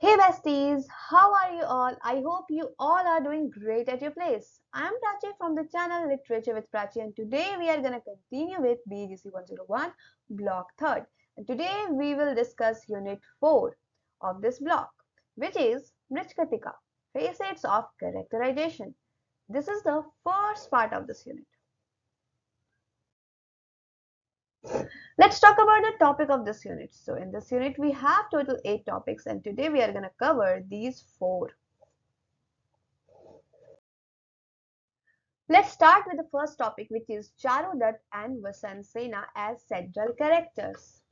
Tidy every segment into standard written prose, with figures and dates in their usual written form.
Hey besties, how are you all? I hope you all are doing great at your place. I am Prachi from the channel Literature with Prachi, and today we are going to continue with BEGC101 block 3rd. And today we will discuss unit 4 of this block, which is Mrichkatika, Facets of Characterization. This is the first part of this unit. Let's talk about the topic of this unit. So in this unit we have total 8 topics, and today we are going to cover these 4. Let's start with the first topic, which is Charudat and Vasant Sena as central characters.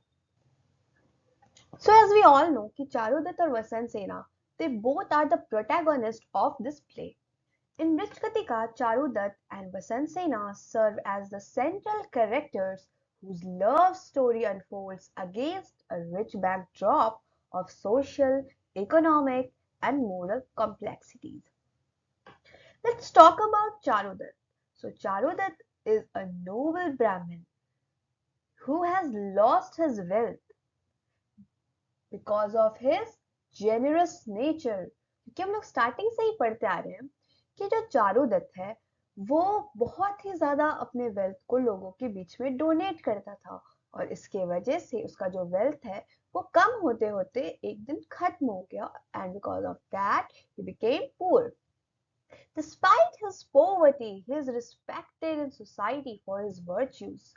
So as we all know कि Charudat or Vasant Sena, they both are the protagonists of this play. In Mrichkatika, Charudat and Vasant Sena serve as the central characters whose love story unfolds against a rich backdrop of social, economic, and moral complexities. Let's talk about Charudat. So Charudat is a noble Brahmin who has lost his wealth because of his generous nature. क्योंकि हम लोग starting से ही पढ़ते आ रहे हैं कि जो चारुदत्त है वो बहुत ही ज्यादा अपने वेल्थ को लोगों के बीच में डोनेट करता था और इसके वजह से उसका जो वेल्थ है वो कम होते होते एक दिन खत्म हो गया and because of that he became poor. Despite his poverty, he is respected in society for his virtues,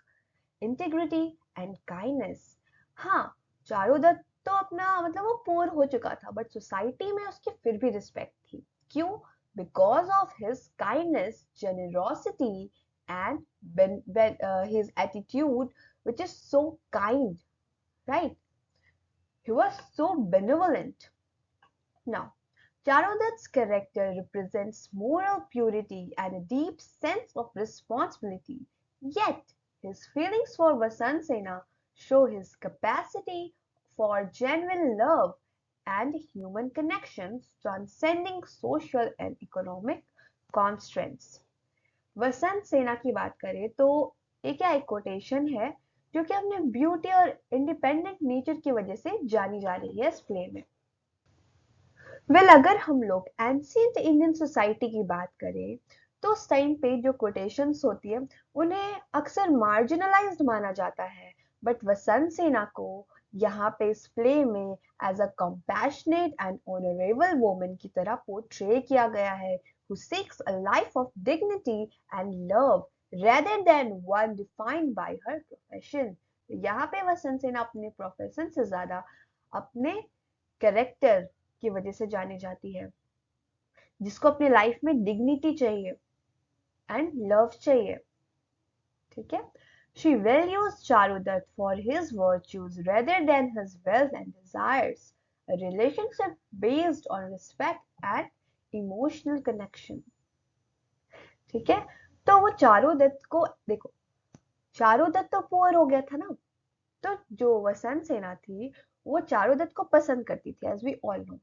integrity and kindness. हाँ, चारुदत्त तो अपना मतलब वो पुअर हो चुका था, बट सोसाइटी में उसकी फिर भी रिस्पेक्ट थी. क्यों? Because of his kindness, generosity and his attitude, which is so kind, right? He was so benevolent. Now, Charudat's character represents moral purity and a deep sense of responsibility, yet his feelings for Vasant Sena show his capacity for genuine love and human connections transcending social and economic constraints. वसंत सेना की बात करें तो ये क्या एक quotation है जो कि अपने ब्यूटी और इंडिपेंडेंट नेचर की वजह से जानी जा रही है इस प्ले में. अगर हम लोग एंशियंट इंडियन सोसाइटी की बात करें तो उस टाइम पे जो कोटेशंस होती है उन्हें अक्सर मार्जिनलाइज्ड माना जाता है, बट वसंत सेना को यहाँ पे इस प्ले में as a compassionate and honourable woman की तरह पोर्ट्रे किया गया है who seeks a life of dignity and love rather than one defined by her profession. यहाँ पे वसंत सेना अपने प्रोफेशन से ज्यादा अपने कैरेक्टर की वजह से जानी जाती है, जिसको अपने लाइफ में डिग्निटी चाहिए एंड लव चाहिए. ठीक है. She values Charudat for his virtues rather than his wealth and desires, a relationship based on respect and emotional connection. ठीक है. तो वो चारुदत्त को देखो, चारुदत्त तो पुअर हो गया था ना, तो जो वसंत सेना थी वो चारुदत्त को पसंद करती थी एज वी ऑल नो.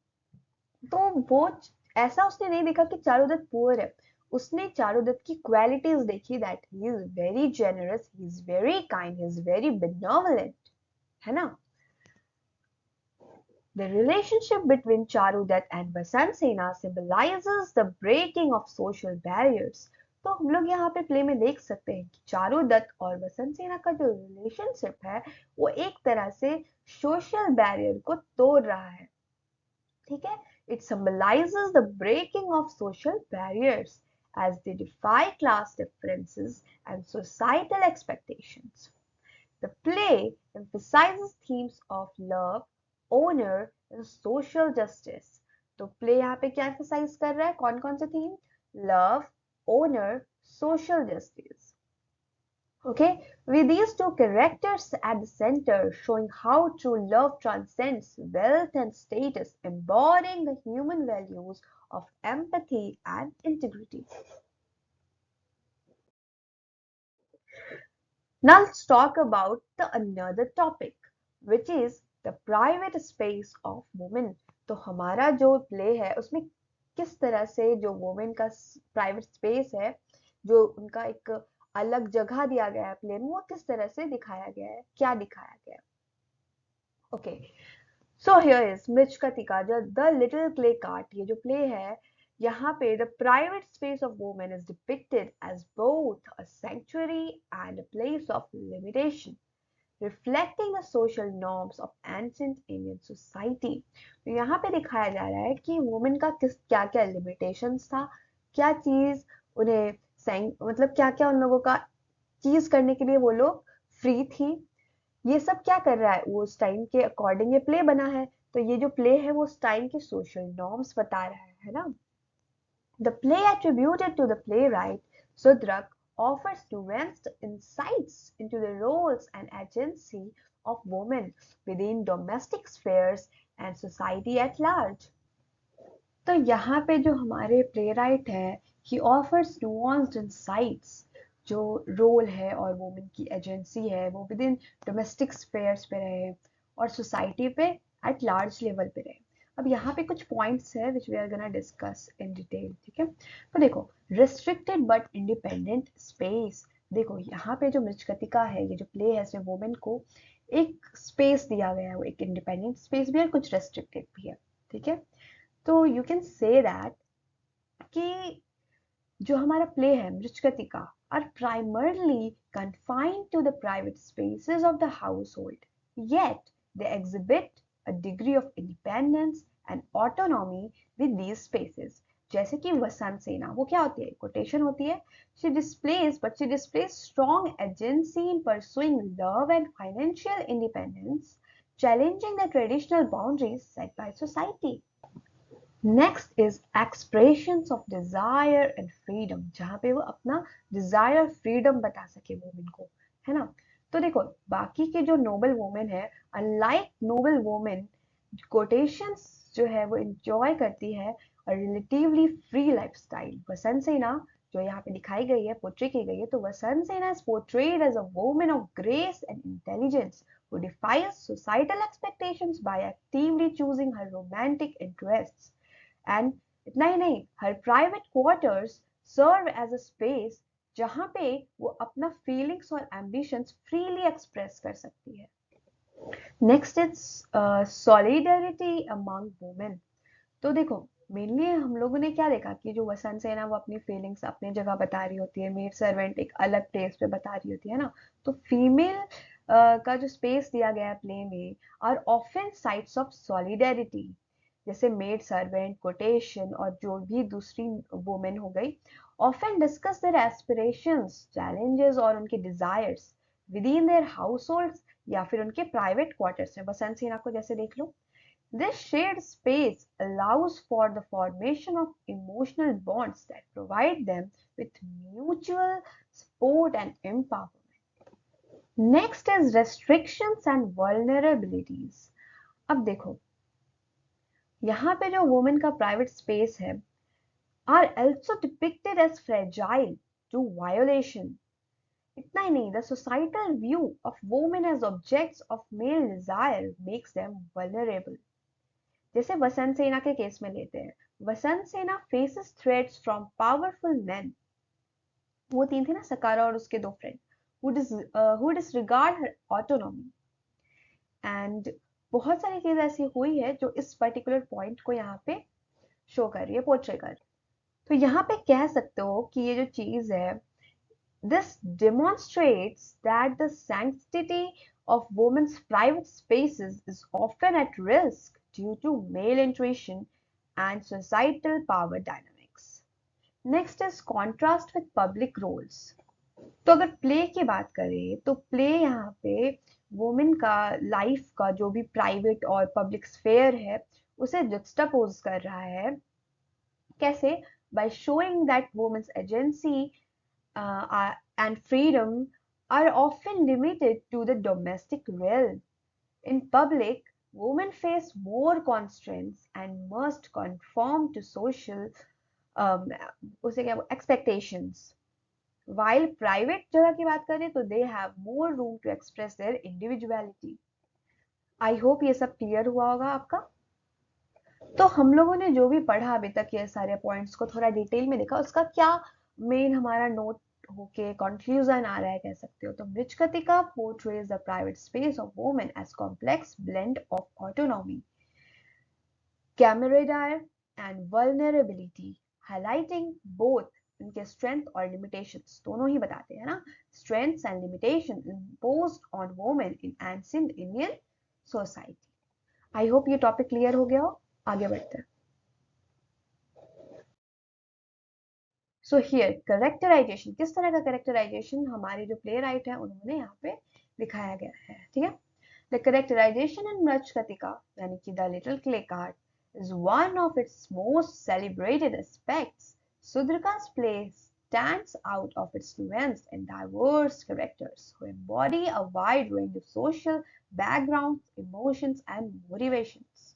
तो वो ऐसा उसने नहीं देखा कि चारुदत्त पुअर है, उसने चारुदत्त की क्वालिटीज देखी that he is very generous, he is very kind, he is very benevolent, है ना. The relationship between Charudat and Vasant Sena symbolizes the breaking of social barriers. तो हम लोग यहाँ पे प्ले में देख सकते हैं कि चारुदत्त और वसंत सेना का जो रिलेशनशिप है वो एक तरह से सोशल बैरियर को तोड़ रहा है. ठीक है. It symbolizes the breaking of social barriers as they defy class differences and societal expectations. The play emphasizes themes of love, honor and social justice. तो प्ले यहाँ पे क्या emphasize कर रहा है? कौन कौन से theme? Love, honor, social justice. Okay, with these two characters at the center, showing how true love transcends wealth and status, embodying the human values of empathy and integrity. Now let's talk about another topic, which is the private space of women. तो हमारा जो play है उसमें किस तरह से जो women का प्राइवेट स्पेस है, जो उनका एक अलग जगह दिया गया है प्ले में, वो किस तरह से दिखाया गया है, क्या दिखाया गया है. Okay, so here is Mrichchhakatika the little clay cart. ये जो प्ले है, यहाँ पे the private space of women is depicted as both a sanctuary and a place of limitation, reflecting the social norms of ancient Indian society। तो यहाँ पे दिखाया जा रहा है कि वुमेन का किस क्या क्या लिमिटेशंस था, क्या चीज उन्हें मतलब क्या क्या उन लोगों का चीज करने के लिए वो लोग फ्री थी। ये सब क्या कर रहा है, वो उस टाइम के अकॉर्डिंग ये प्ले बना है, तो ये जो प्ले है वो उस टाइम के सोशल नॉर्म्स बता रहा है ना। The play attributed to the playwright Sudrak offers nuanced insights into the roles and agency of women within domestic spheres and society at large। तो यहाँ पे जो हमारे प्लेराइट है, ही ऑफर्स नुआंस्ड इनसाइट्स, जो रोल है और वुमेन की एजेंसी है वो विद इन डोमेस्टिक स्फेयर्स पे रहे और सोसाइटी पे एट लार्ज लेवल पे रहे। अब यहाँ पे कुछ पॉइंट्स है which we are gonna discuss in detail, ठीक है। तो देखो, रिस्ट्रिक्टेड बट इंडिपेंडेंट स्पेस। देखो यहाँ पे जो मृच्छकटिका है, ये जो प्ले है, इसमें वुमेन को एक स्पेस दिया गया है, वो एक इंडिपेंडेंट स्पेस भी है और कुछ रेस्ट्रिक्टेड भी है, ठीक है। तो यू कैन से दैट कि जो हमारा प्ले है Mrichchhakatika are primarily confined to the private spaces of the household, yet they exhibit a degree of independence and autonomy with these spaces। जैसे कि वसंत सेना, वो क्या होती है, कोटेशन होती है, she displays strong agency in pursuing love and financial independence, challenging the traditional boundaries set by society। Next is expressions of desire and freedom, जहां पे वो अपना डिजायर फ्रीडम बता सके वुमेन को, है ना। तो देखो, बाकी के जो नोबल वुमेन है, अनलाइक नोबल वुमेन, कोटेशंस जो है वो एंजॉय करती है और रिलेटिवली फ्री लाइफस्टाइल। वसंत सेना जो यहाँ पे दिखाई गई है, पोर्ट्रे की गई है, तो Vasantasena is portrayed as a woman of grace and intelligence who defies societal expectations by actively choosing her romantic interests। And इतना ही नहीं, हर private quarters serve as a space जहां पे वो अपना फीलिंग्स और एम्बिशंस फ्रीली एक्सप्रेस कर सकती है। Next is solidarity among women. तो देखो, मेनली हम लोगों ने क्या देखा कि जो वसंत सेना वो अपनी फीलिंग्स अपनी जगह बता रही होती है, मेड सर्वेंट एक अलग प्लेस पे बता रही होती है ना। तो फीमेल का जो स्पेस दिया गया है प्ले में are often sites of solidarity, जैसे मेड सर्वेंट, कोटेशन और जो भी दूसरी वुमेन हो गई, often discuss their aspirations, challenges और उनके desires within their households या फिर उनके प्राइवेट क्वार्टर्स में। वसंत सेना को जैसे देख लो, this shared space allows for the formation of emotional bonds that provide them with mutual support and empowerment। Next is restrictions and vulnerabilities। अब देखो, यहाँ पे जो वुमेन का प्राइवेट स्पेस है are also depicted as fragile to violation। इतना ही नहीं, the societal view of women as objects of male desire makes them vulnerable। जैसे वसंत सेना के केस में लेते हैं, वसंत सेना faces threats from powerful man. वो तीन थे ना, सकारा और उसके दो friend, who disregard her autonomy। And बहुत सारी चीज ऐसी हुई है जो इस पर्टिकुलर पॉइंट को यहाँ पे शो कर रही है, पोर्ट्रे कर रही है। तो यहाँ पे कह सकते हो कि ये जो चीज है, this demonstrates that the sanctity of women's private spaces is often at risk due to male intrusion and societal power dynamics। Next is contrast with public roles। तो अगर प्ले की बात करें तो प्ले यहाँ पे वुमेन का लाइफ का जो भी प्राइवेट और पब्लिक स्फेयर है उसे जुक्सटापोज कर रहा है। कैसे? by showing that women's agency and freedom are often limited to the domestic realm। In public, women face more constraints and must conform to social उसे क्या expectations। While private जगह की बात करें तो they have more room to express their individuality। I hope ये सब clear हुआ होगा आपका। तो हम लोगों ने जो भी पढ़ा अभी तक, ये सारे पॉइंट्स को थोड़ा डिटेल में देखा, उसका क्या मेन हमारा नोट होके कंक्लूजन आ रहा है कह सकते हो। तो Mricchakatika portrays the private space of women as complex blend of autonomy, camaraderie and vulnerability, highlighting both उनके strength और limitations, दोनों ही बताते हैं ना, strengths and limitations imposed on women in ancient Indian society. I hope ये topic clear हो गया हो. आगे बढ़ते हैं. So here characterization, किस तरह का characterization हमारे जो playwright है उन्होंने यहाँ पे दिखाया गया है, ठीक है. The characterization in Mrachkatika, यानी कि the little clay card, is one of its most celebrated aspects. Sudrika's play stands out of its nuanced and diverse characters who embody a wide range of social backgrounds, emotions and motivations.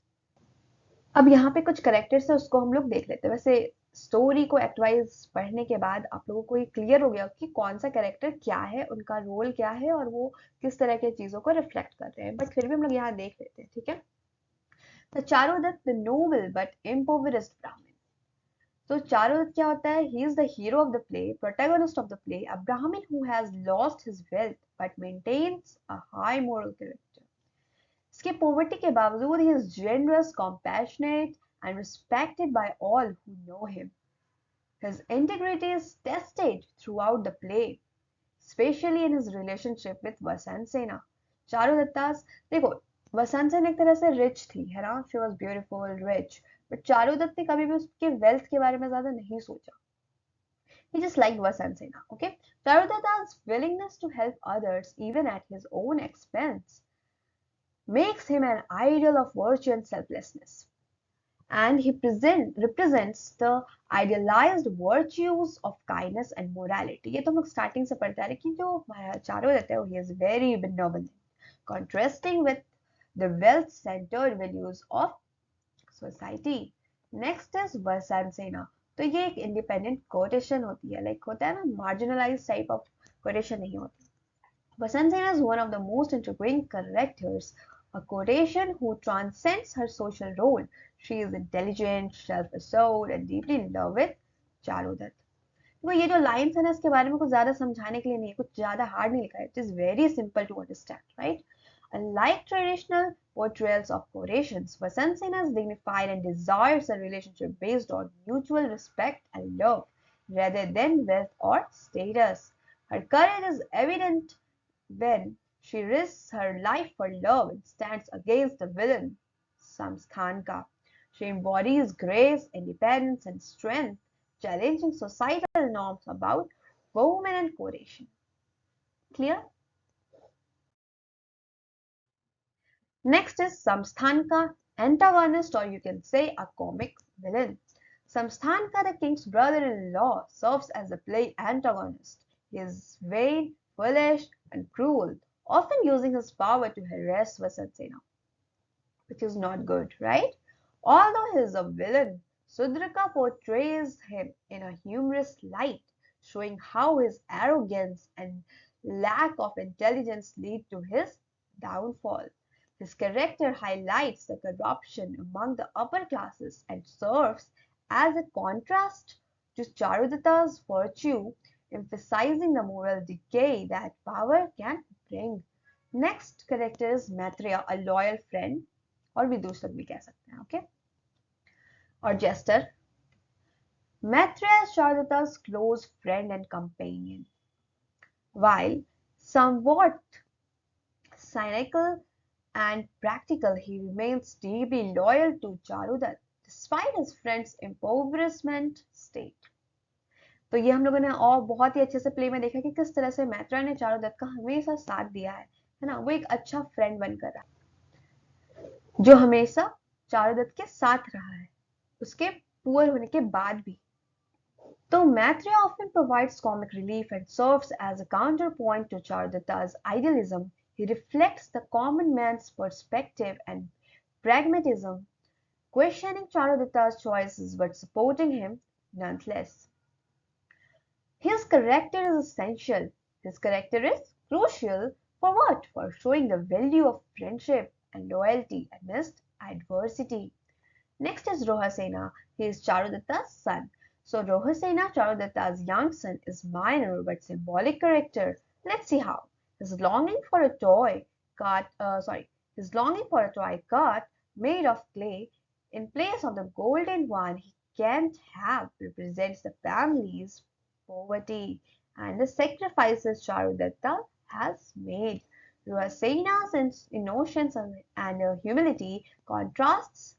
अब यहाँ पे कुछ characters है उसको हम लोग देख लेते हैं. वैसे स्टोरी को एक्ट वाइज पढ़ने के बाद आप लोगों को ये क्लियर हो गया कि कौन सा कैरेक्टर क्या है, उनका रोल क्या है और वो किस तरह के चीजों को रिफ्लेक्ट कर रहे हैं, बट फिर भी हम लोग यहाँ देख लेते हैं, ठीक है. तो Charudatta the noble but impoverished Brahmin. तो चारुदत्त क्या होता है? He is the hero of the play, protagonist of the play, a Brahmin who has lost his wealth but maintains a high moral character. इसके पॉवर्टी के बावजूद he is generous, compassionate and respected by all who know him. His integrity is tested throughout the play, especially in his relationship with Vasant Sena. चारुदत्तास, देखो वसंत सेन एक तरह से rich थी, है ना, she was beautiful rich, but Charudatta ने कभी भी उसके वेल्थ के बारे में ज्यादा नहीं सोचा. He just liked Vasant Sena, okay? Charudatta's willingness to help others even at his own expense makes him an ideal of virtue and selflessness. And he represents the idealized virtues of kindness and morality. ये तो हम starting से पढ़ते आ रहे कि जो चारुदत्त है, he is very benevolent, contrasting with the wealth-centered values of society. Next is Vasant Sena. तो ये एक इंडिपेंडेंट कोटेशन होती है, लाइक होता है ना, मार्जिनलाइज टाइप ऑफ कोटेशन नहीं होती. Vasant Sena is one of the most intriguing characters, a quotation who transcends her social role. She is intelligent, self-assured, and deeply in love with Charudat. तो ये जो lines है ना, इसके बारे में कुछ ज्यादा समझाने के लिए नहीं है, कुछ ज्यादा हार्ड नहीं लिखा है. It is very simple to understand, right? Unlike traditional portrayals of quotations, Vasant Sena is dignified and desires a relationship based on mutual respect and love, rather than wealth or status. Her courage is evident when she risks her life for love and stands against the villain, Samsthanka. She embodies grace, independence, and strength, challenging societal norms about women and quotation. Clear? Next is Samsthanka, antagonist, or you can say a comic villain. Samsthanka, the king's brother-in-law, serves as a play antagonist. He is vain, foolish, and cruel, often using his power to harass Vasant Sena, which is not good, right? Although he is a villain, Sudrika portrays him in a humorous light, showing how his arrogance and lack of intelligence lead to his downfall. His character highlights the corruption among the upper classes and serves as a contrast to Charudatta's virtue, emphasizing the moral decay that power can bring. Next character is Maitreya, a loyal friend, और विदूषक भी कह सकते हैं, okay? और jester. Maitreya is Charudatta's close friend and companion. While somewhat cynical and practical, he remains deeply loyal to Charudatta despite his friend's impoverishment state. तो ये हम लोगों ने और बहुत ही अच्छे से प्ले में देखा कि किस तरह से मैत्रेय ने चारुदत्त का हमेशा साथ दिया है ना, वो एक अच्छा फ्रेंड बनकर रहा, जो हमेशा चारुदत्त के साथ रहा है उसके पुअर होने के बाद भी. तो Maitreya often provides comic relief and serves as a counterpoint to Charudatta's idealism. He reflects the common man's perspective and pragmatism, questioning Charudatta's choices but supporting him nonetheless. His character is essential. His character is crucial for what? For showing the value of friendship and loyalty amidst adversity. Next is Rohasena. He is Charudatta's son. So Rohasena, Charudatta's young son, is minor but symbolic character. Let's see how. His longing for a toy cart made of clay in place of the golden one he can't have represents the family's poverty and the sacrifices Charudatta has made. Ruasena's innocence and humility contrasts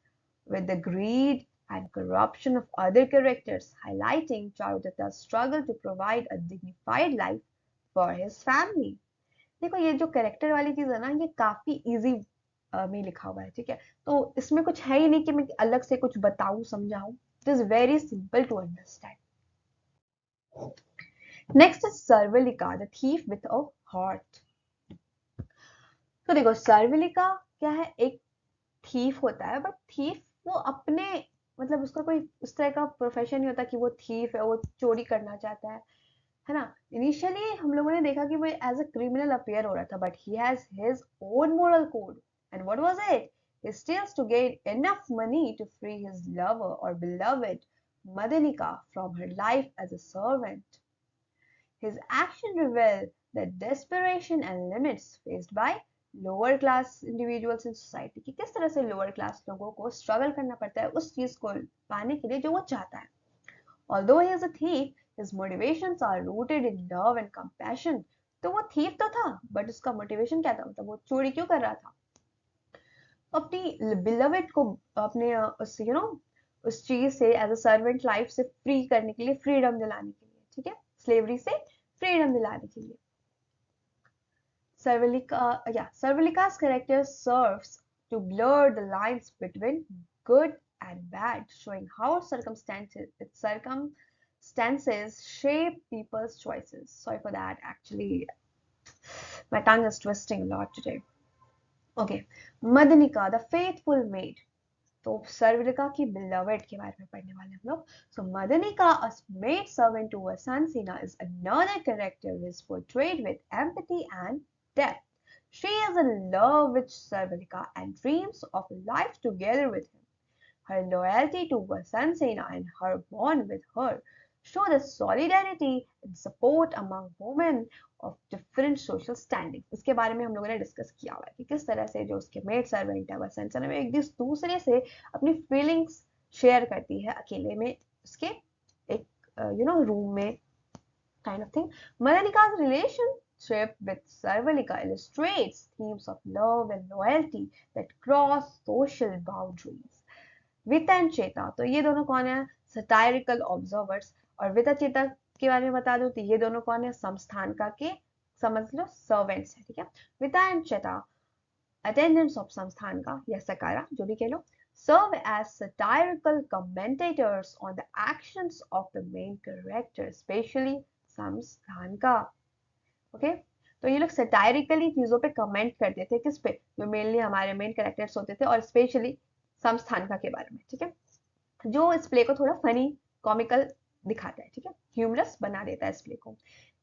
with the greed and corruption of other characters, highlighting Charudatta's struggle to provide a dignified life for his family. देखो ये जो character वाली चीज है ना ये काफी easy में लिखा हुआ है, ठीक है, तो इसमें कुछ है ही नहीं कि मैं अलग से कुछ बताऊं समझाऊं. It is very simple to understand. Next is Sharvilaka the thief with a heart. तो देखो सर्वलिका क्या है, एक थीफ होता है, बट थीफ वो अपने मतलब उसका कोई उस तरह का प्रोफेशन नहीं होता कि वो थीफ है, वो चोरी करना चाहता है ना. इनिशियली हम लोगों ने देखा कि वो एज अ क्रिमिनल अपीयर हो रहा था, but he has his own moral code. And what was it? He steals to gain enough money to free his lover or beloved Madanika from her life as a servant. His action reveal the desperation and limits faced by lower class individuals in society. कि किस तरह से lower class लोगों को struggle करना पड़ता है उस चीज को पाने के लिए जो वो चाहता है. Although he is a thief, his motivations are rooted in love and compassion. तो वो thief तो था, but उसका motivation क्या था, मतलब वो चोरी क्यों कर रहा था? अपनी beloved को अपने उस उस चीज से एज अ सर्वेंट लाइफ से फ्री करने के लिए, फ्रीडम दिलाने के लिए, ठीक है, स्लेवरी से फ्रीडम दिलाने के लिए. Sarvalika's character serves to blur the lines between good and bad, showing how circumstances shape people's choices. Sorry for that, actually, my tongue is twisting a lot today. Okay, Madanika, the faithful maid. तो सर्वलिका की beloved के बारे में पढ़ने वाले हम लोग. So Madanika, a maid servant to Vasansena, is another character who is portrayed with empathy and depth. She is in love with Sarvalika and dreams of a life together with him. Her loyalty to Vasansena and her bond with her show the solidarity and support among women of different social standings. इसके बारे में हम लोगों ने discuss किया हुआ है कि किस तरह से जो उसके मेड सर्वेंट है वसंसना में एक दूसरे से अपनी फीलिंग्स शेयर करती है अकेले में उसके एक रूम में kind of thing. Madanika's relationship with Sarvalika illustrates themes of love and loyalty that cross social boundaries. Vita and Cheta, तो ये दोनों कौन है? Satirical observers. और विता चेता के बारे में बता दो तो ये दोनों कौन है? समस्थान का के समझ लो सर्वेंट्स है, ठीक है. विता एंड चेता अटेंडेंट्स ऑफ समस्थान का या सकारा जो भी कह लो, serve as satirical commentators on the actions of the main character, especially समस्थान का. ओके, तो ये लोग सटायरिकली चीजों पे कमेंट करते थे, किस पे? जो मेनली हमारे मेन कैरेक्टर्स होते थे और स्पेशली समस्थान का के बारे में, ठीक है, जो इस प्ले को थोड़ा फनी कॉमिकल दिखाता है, ठीक है, ह्यूमरस बना देता है इस प्ले को.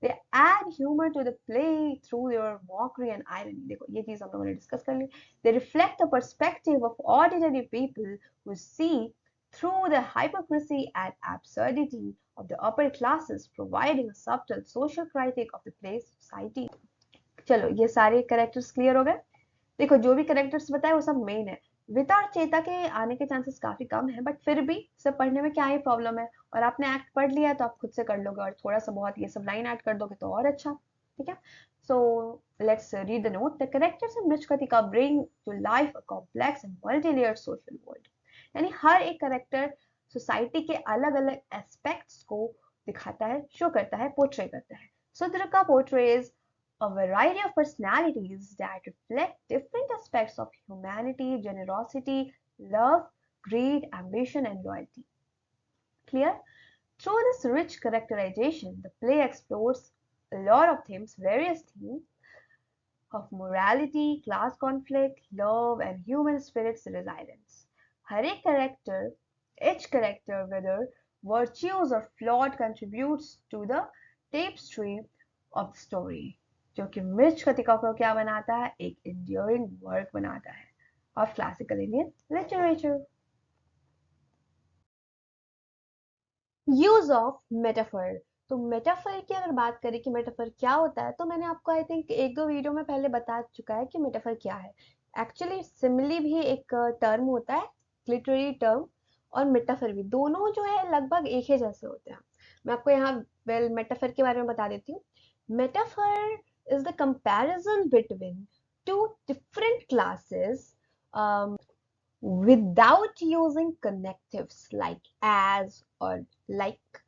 They add humor to the play through their mockery and irony. देखो ये चीज हम लोगों ने डिस्कस कर ली. They reflect the perspective of ordinary people who see through the hypocrisy and absurdity of the upper classes, providing a subtle social critique of the play's society. चलो ये सारे कैरेक्टर्स क्लियर हो गए. देखो जो भी कैरेक्टर्स बताए वो सब मेन है. विता और चेता के आने के चांसेस काफी कम है, बट फिर भी सब पढ़ने में क्या ही प्रॉब्लम है, और आपने एक्ट पढ़ लिया है तो आप खुद से कर लोगे, और थोड़ा सा बहुत ये सब लाइन ऐड कर दोगे तो और अच्छा, ठीक है. So let's read the note. The characters in Mrichchhakatika bring to life a complex and multi-layered social world. यानी हर एक कैरेक्टर सोसाइटी के अलग अलग एस्पेक्ट्स को दिखाता है, शो करता है, पोर्ट्रे करता है. सुद्रका portrays a variety of personalities that reflect different aspects of humanity, generosity, love, greed, ambition, and loyalty. Clear? Through this rich characterization, the play explores a lot of themes, various themes of morality, class conflict, love, and human spirit's resilience. Each character, whether virtuous or flawed, contributes to the tapestry of the story. जो कि मृच्छकटिका को क्या बनाता है? एक enduring work बनाता है of classical Indian literature. Use of metaphor. तो मेटाफर की अगर बात करें कि मेटाफर क्या होता है, तो मैंने आपको आई थिंक एक दो वीडियो में पहले बता चुका है कि मेटाफर क्या है. एक्चुअली सिमिली भी एक टर्म होता है लिटरेरी टर्म और मेटाफर भी दोनों जो है लगभग एक ही जैसे होते हैं। मैं आपको यहाँ मेटाफर के बारे में बता देती हूँ। Metaphor is the comparison between two different classes without using connectives like as or like.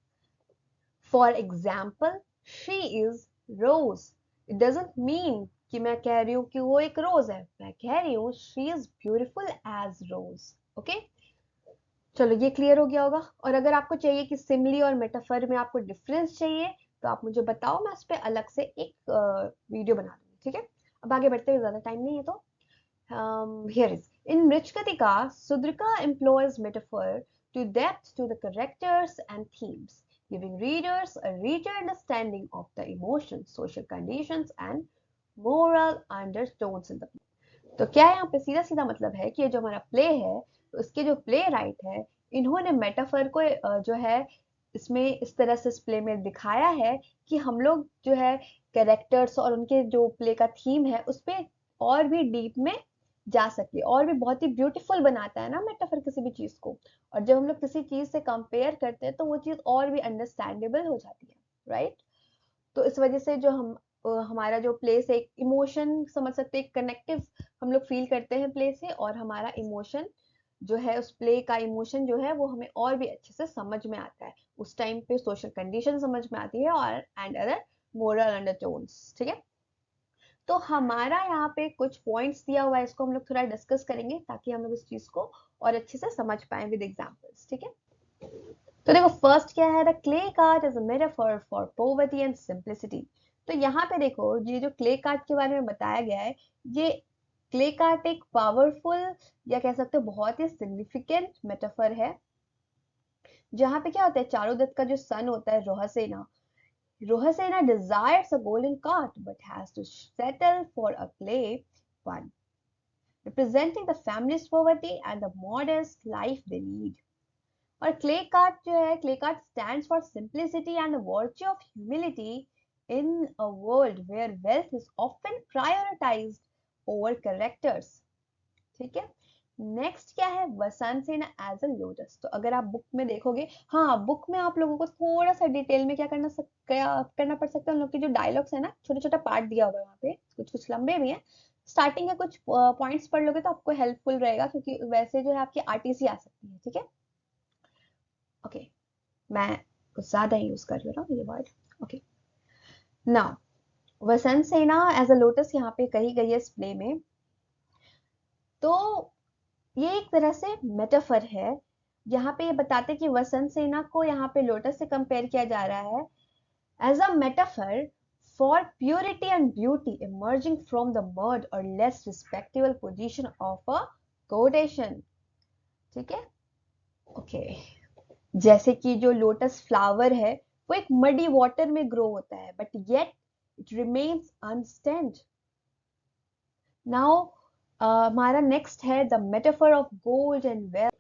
For example, she is rose. It doesn't mean कि मैं कह रही हूँ कि वो एक रोज है, मैं कह रही हूँ she is beautiful as rose. Okay? चलो ये क्लियर हो गया होगा। और अगर आपको चाहिए कि सिमिली और मेटाफर में आपको डिफरेंस चाहिए तो आप मुझे बताओ, मैं उस पर अलग से एक वीडियो बना दूंगी। ठीक है, अब आगे बढ़ते हुए, ज्यादा टाइम नहीं है तो here is in Mrichkatika, Sudrika employs metaphor to depth to the characters and themes, giving readers a richer understanding of the emotions, social conditions and moral undertones in the play. तो क्या यहाँ पे सीधा सीधा मतलब है कि ये जो हमारा प्ले है, तो इसके जो प्ले राइट है, इन्होंने मेटाफर को जो है इसमें इस तरह से इस प्ले में दिखाया है कि हम लोग जो है कैरेक्टर्स और उनके जो प्ले का थीम है उस पर और भी डीप में जा सके, और भी बहुत ही ब्यूटीफुल बनाता है ना मेटाफर किसी भी चीज को। और जब हम लोग किसी चीज से कंपेयर करते हैं तो वो चीज और भी अंडरस्टैंडेबल हो जाती है, राइट। तो इस वजह से जो हमारा जो प्ले से एक इमोशन समझ सकते हैं, कनेक्टिव हम लोग फील करते हैं प्ले से, और हमारा इमोशन जो है उस प्ले का इमोशन जो है वो हमें और भी अच्छे से समझ में आता है। उस टाइम पे सोशल कंडीशन समझ में आती है और एंड अदर मोरल अंडरटोन्स। ठीक है, तो हमारा यहाँ पे कुछ पॉइंट्स दिया हुआ है, इसको हम लोग थोड़ा डिस्कस करेंगे ताकि हम लोग इस चीज को और अच्छे से समझ पाए विद एग्जांपल्स। ठीक है, तो देखो फर्स्ट क्या है, the clay card is a metaphor for poverty and simplicity. तो यहाँ पे देखो ये जो क्ले कार्ड के बारे में बताया गया है, ये क्ले कार्ड एक पावरफुल या कह सकते हो बहुत ही सिग्निफिकेंट मेटाफर है, जहाँ पे क्या होता है, चारुदत्त का जो सन होता है रोहसेना, Rohasena desires a golden cart but has to settle for a clay one, representing the family's poverty and the modest life they lead. और clay cart जो है, clay cart stands for simplicity and the virtue of humility in a world where wealth is often prioritized over characters. ठीक है, next क्या है, वसंत सेना as a lotus. तो अगर आप बुक में देखोगे, हाँ बुक में आप लोगों को थोड़ा सा डिटेल में क्या करना पड़ सकता है, उन लोग के जो डायलॉग्स है ना, छोटा छोटा पार्ट दिया हुआ है वहाँ पे, कुछ कुछ लंबे भी हैं, स्टार्टिंग के कुछ पॉइंट्स पढ़ लोगे तो आपको हेल्पफुल रहेगा, क्योंकि वैसे जो है आपकी आरटीसी आ सकती है। ठीक है, ओके, मैं कुछ ज्यादा ही यूज कर रही हूँ ये वर्ड। ओके, नाउ वसंत सेना एज अ लोटस यहाँ पे कही गई है इस प्ले में। तो ये एक तरह से मेटाफर है, यहाँ पे ये बताते हैं कि वसंत सेना को यहाँ पे लोटस से कंपेयर किया जा रहा है as a metaphor for purity and beauty emerging from the mud और less respectable position of a courtesan. ठीक है, ओके, जैसे कि जो लोटस फ्लावर है वो एक मडी वाटर में ग्रो होता है, but yet it remains unstained. Now हमारा नेक्स्ट है the metaphor of gold and wealth.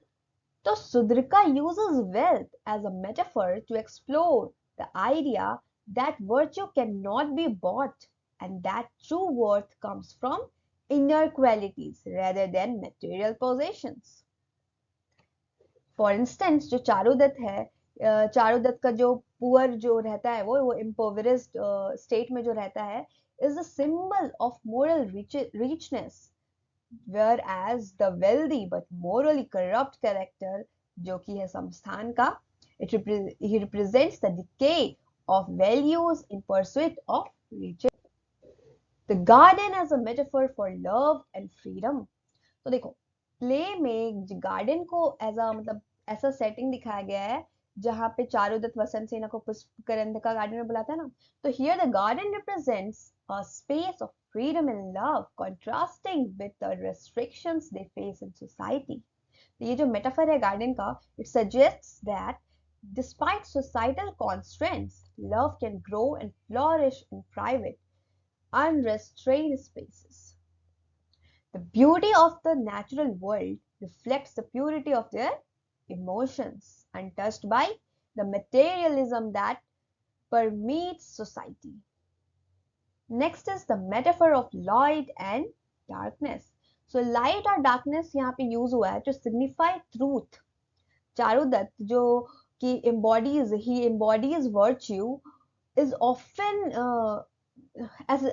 तो Sudrika uses wealth as a metaphor to explore the idea that virtue cannot be bought and that true worth comes from inner qualities rather than material possessions. For instance, जो चारुदत्त है, चारुदत्त का जो poor जो रहता है, वो impoverished state में जो रहता है, is a symbol of moral richness, whereas the wealthy but morally corrupt character जो कि है संस्थान का, he represents the decay of values in pursuit of riches. The garden as a metaphor for love and freedom. तो देखो play में garden को as a मतलब ऐसा सेटिंग दिखाया गया है जहाँ पे चारुदत्त वसंत सेना को पुष्पकरंद का गार्डन में बुलाता है ना, तो here the garden represents a space of freedom and love contrasting with the restrictions they face in society. तो ये जो मेटाफर है गार्डन का, it suggests that despite societal constraints, love can grow and flourish in private, unrestrained spaces. The beauty of the natural world reflects the purity of their emotions, untouched by the materialism that permeates society. Next is the metaphor of light and darkness. So light और darkness यहाँ पे use हुआ है to signify truth. Charudatta जो कि he embodies virtue is often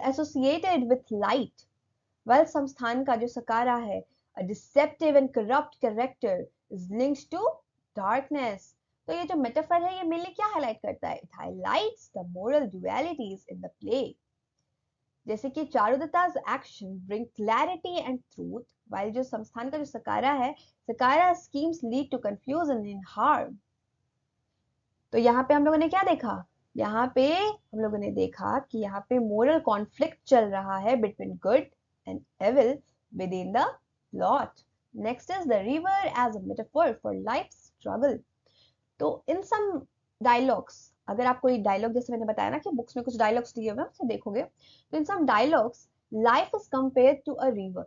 associated with light, while samsthan का जो सकारा है, a deceptive and corrupt character, is linked to darkness. तो ये जो मेटाफर है ये मेनली क्या हाईलाइट करता है? It highlights the moral dualities in the play. जैसे कि चारुदत्ता's action bring clarity and truth, while जो संस्थान का जो सकारा है, सकारा schemes lead to confusion and harm. तो यहाँ पे हम लोगों ने क्या देखा? यहाँ पे हम लोगों ने देखा कि यहाँ पे मोरल कॉन्फ्लिक्ट चल रहा है between good and evil within the plot. Next is the river as a metaphor for life struggle. तो इन सम डायलॉग्स, अगर आप कोई डायलॉग, जैसे मैंने बताया ना कि बुक्स में कुछ डायलॉग्स दिए हुए हैं, उसे देखोगे तो in some dialogues life is compared to a river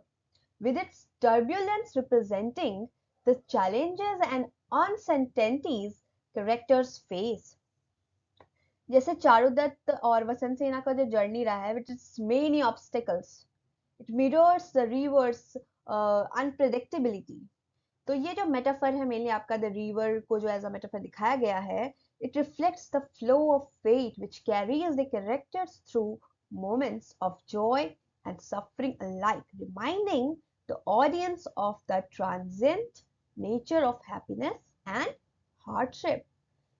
with its turbulence representing the challenges and uncertainties characters face. जैसे चारुदत्त और वसंत सेना का जो जर्नी रहा है, which is many obstacles, it mirrors the river's unpredictability. तो ये जो मेटाफर है मेनली आपका द रिवर को जो एज अ मेटाफर दिखाया गया है, it reflects the flow of fate which carries the characters through moments of joy and suffering alike, reminding the audience of the transient nature of happiness and hardship.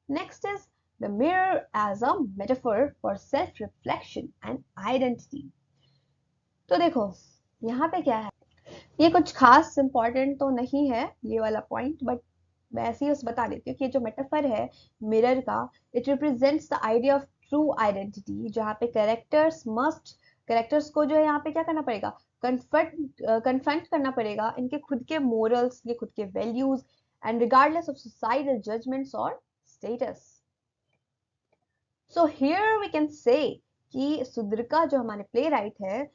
Next is the mirror as a metaphor for self-reflection and identity. तो देखो यहाँ पे क्या है, ये कुछ खास important तो नहीं है ये वाला पॉइंट, बट मैं ऐसे ही बता देती हूँ कि ये जो मेटाफर है मिरर का, it represents the idea of true identity, जहाँ पे कैरेक्टर्स को जो है यहाँ पे क्या करना पड़ेगा, कन्फ्रंट करना पड़ेगा इनके खुद के मोरल्स, ये खुद के values, and regardless of societal judgments और status. So here we can say कि सुद्रिका जो हमारे प्ले राइट है,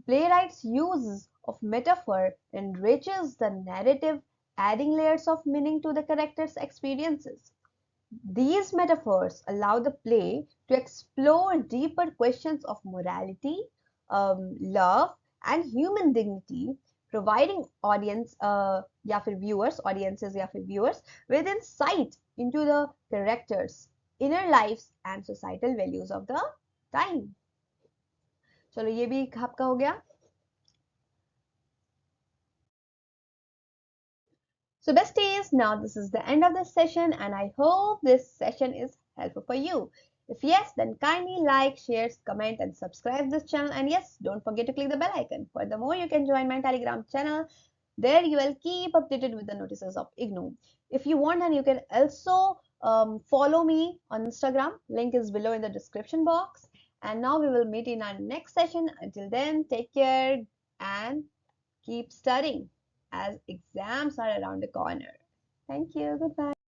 playwright's use of metaphor enriches the narrative, adding layers of meaning to the character's experiences. These metaphors allow the play to explore deeper questions of morality, love, and human dignity, providing audiences या फिर viewers with insight into the characters' inner lives and societal values of the time. चलो ये भी आपका हो गया. So besties, now this is the end of this session and I hope this session is helpful for you. If yes, then kindly like, share, comment and subscribe this channel, and yes, don't forget to click the bell icon. Furthermore, you can join my Telegram channel. There you will keep updated with the notices of Ignou. If you want, then you can also follow me on Instagram. Link is below in the description box. And now we will meet in our next session. Until then, take care and keep studying as exams are around the corner. Thank you. Goodbye.